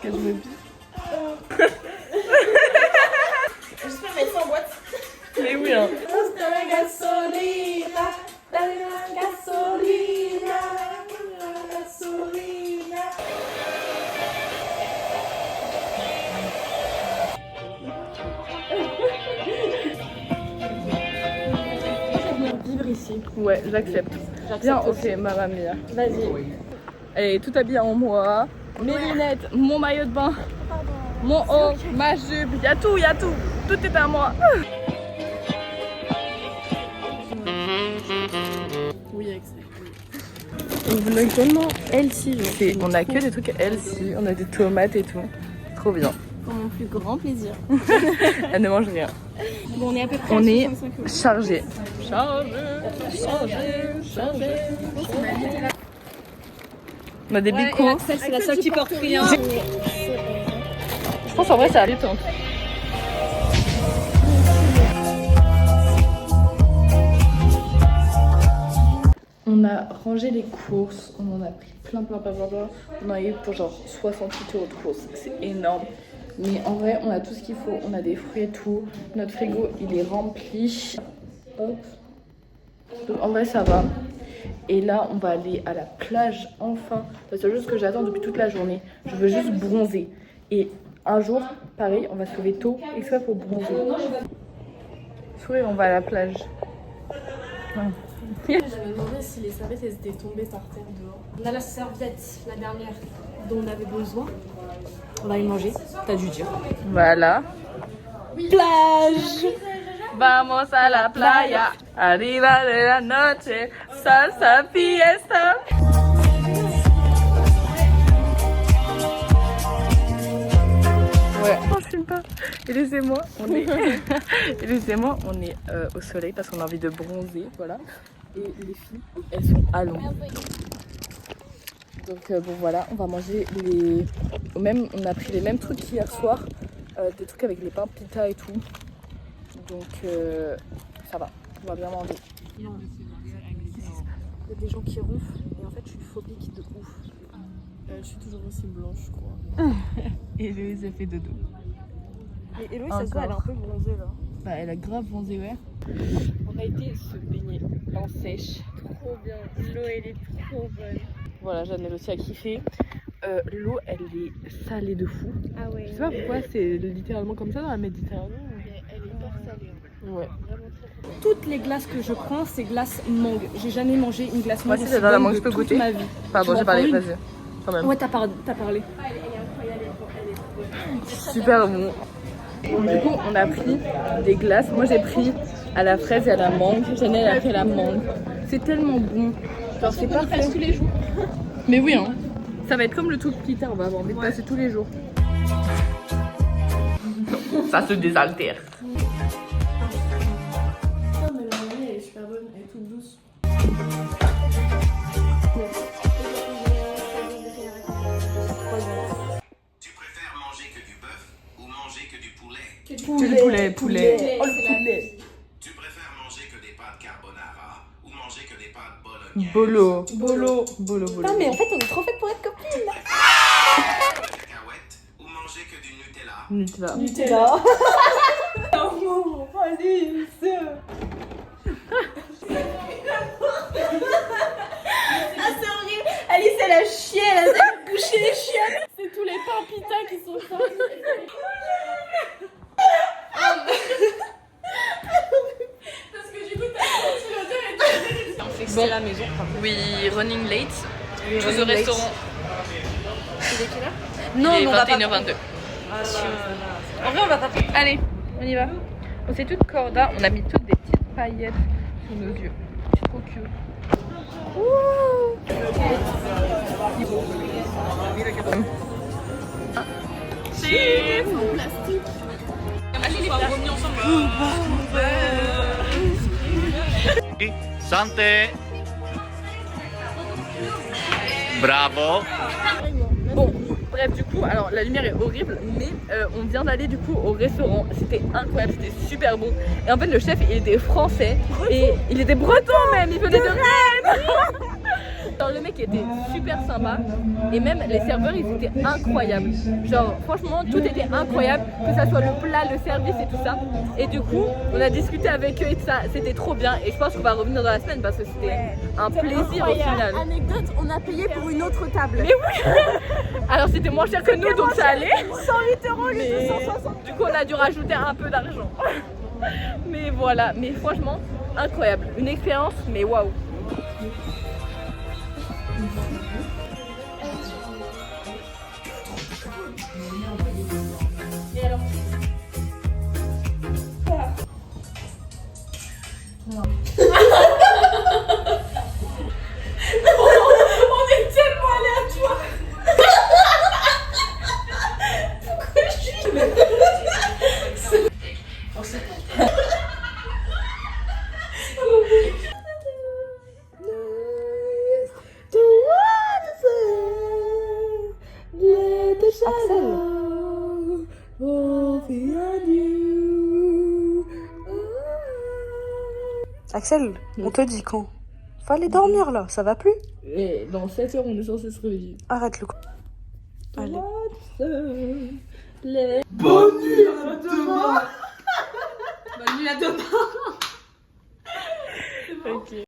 que je me bise. J'espère mettre ça en boîte. Mais oui, hein. Vivre ici. Ouais, j'accepte. Bien, ok, mamma mia. Vas-y. Elle est tout habillée en moi. Mes lunettes, mon maillot de bain, mon haut, ma jupe, y a tout, y a tout. Tout est à moi. Oui, excellent. On vlog tellement healthy. On a que des trucs healthy, on a des tomates et tout. Trop bien. Pour mon plus grand plaisir. Elle ne mange rien. Bon, on est à peu près On à est 65 euros. chargé. On a des bicos. Axel, c'est la seule qui porte rien. Je pense en vrai ça a détente. On a rangé les courses, on en a pris plein. On a eu pour genre 68 euros de courses, c'est énorme. Mais en vrai, on a tout ce qu'il faut, on a des fruits et tout. Notre frigo, il est rempli. Hop. Donc en vrai, ça va. Et là, on va aller à la plage enfin. C'est juste ce que j'attends depuis toute la journée. Je veux juste bronzer. Et un jour, pareil, on va se lever tôt, exprès pour bronzer. Sourire, on va à la plage. Je me demandais si les serviettes elles étaient tombées par terre dehors. On a la serviette, la dernière dont on avait besoin. On va y manger, t'as dû dire. Voilà. Plage. Vamos a la playa, arriba de la noche, salsa fiesta. Ouais. Non, je filme pas. Et laissez-moi, on est, et laissez-moi, on est au soleil parce qu'on a envie de bronzer, voilà. Et les filles, elles sont à l'ombre. Donc bon voilà, on va manger les, on a pris les mêmes trucs qu'hier soir, des trucs avec les pains pita et tout. Donc ça va, on va bien manger. Il y a des gens qui ronflent et en fait je suis phobique de ouf. Je suis toujours aussi blanche je crois. Et Héloïse a fait dodo. Mais Héloïse ça se voit, elle est un peu bronzée là. Bah elle a grave bronzé, ouais. On a été se baigner en sèche. Trop bien, l'eau elle est trop bonne. Voilà, Jeannelle aussi a kiffé. L'eau elle est salée de fou. Ah ouais. Je sais pas pourquoi c'est littéralement comme ça dans la Méditerranée. Elle est hyper salée. Ouais. Toutes les glaces que je prends, c'est glace mangue. J'ai jamais mangé une glace Moi mangue. aussi j'adore la mangue, je peux toute goûter. ma vie. Pardon, j'ai parlé, vas-y. Quand même. Ouais, t'as parlé. Super bon. Du coup, on a pris des glaces. Moi, j'ai pris à la fraise et à la mangue. Jeannelle a pris à la mangue. C'est tellement bon. Genre, c'est parfait. Tous les jours. Mais oui, hein. Ça va être comme le tout pita. On va avoir envie de passer tous les jours. Ça se désaltère. Oh, mais la mangue elle est super bonne. Elle est toute douce. Tu préfères manger que du bœuf ou manger que du poulet? Poulet. Oh, le poulet. Tu préfères manger que des pâtes carbonara ou manger que des pâtes bolognaises? Bolo. Bolo. Bolo. Non, mais en fait, on est trop faites pour être copines. Cacahuètes ou manger que du Nutella? Nutella. Nutella. Oh, Alice. Ah, c'est horrible. Alice, elle a chié, elle a bouché les chiottes. C'est tous les pains pita qui sont sortis. Parce que du coup, t'as senti l'odeur et t'as dit Bon. la maison. Oui, running late. Running Au late. restaurant. C'est quelle heure? Il Non, est mais on va pas. 21h22. En vrai, on va pas. Allez, on y va. On s'est toutes corda, on a mis toutes des petites paillettes sous nos yeux. C'est trop cute. Cheers. Allez, les revenus ensemble. Santé! Bravo! Bon, bref, du coup, alors la lumière est horrible, mais on vient d'aller du coup au restaurant. C'était incroyable, c'était super bon. Et en fait, le chef, il était français et il était breton même, il venait de Rennes. Genre le mec était super sympa et même les serveurs ils étaient incroyables. Genre franchement tout était incroyable, que ça soit le plat, le service et tout ça. Et du coup on a discuté avec eux et tout ça, c'était trop bien et je pense qu'on va revenir dans la semaine parce que c'était un plaisir au final. Anecdote, on a payé pour une autre table. Mais oui. Alors c'était moins cher que nous donc ça allait. 108 € les 260. Du coup on a dû rajouter un peu d'argent. Mais voilà, mais franchement incroyable, une expérience mais waouh. Et alors On est tellement aléatoire. Pourquoi je suis... Axel, on te dit quand? Faut aller dormir là, ça va plus? Et dans 7 heures, on est censé se réveiller. Arrête le coup. Allez. Bonne nuit à demain. Bonne nuit à demain. Ok.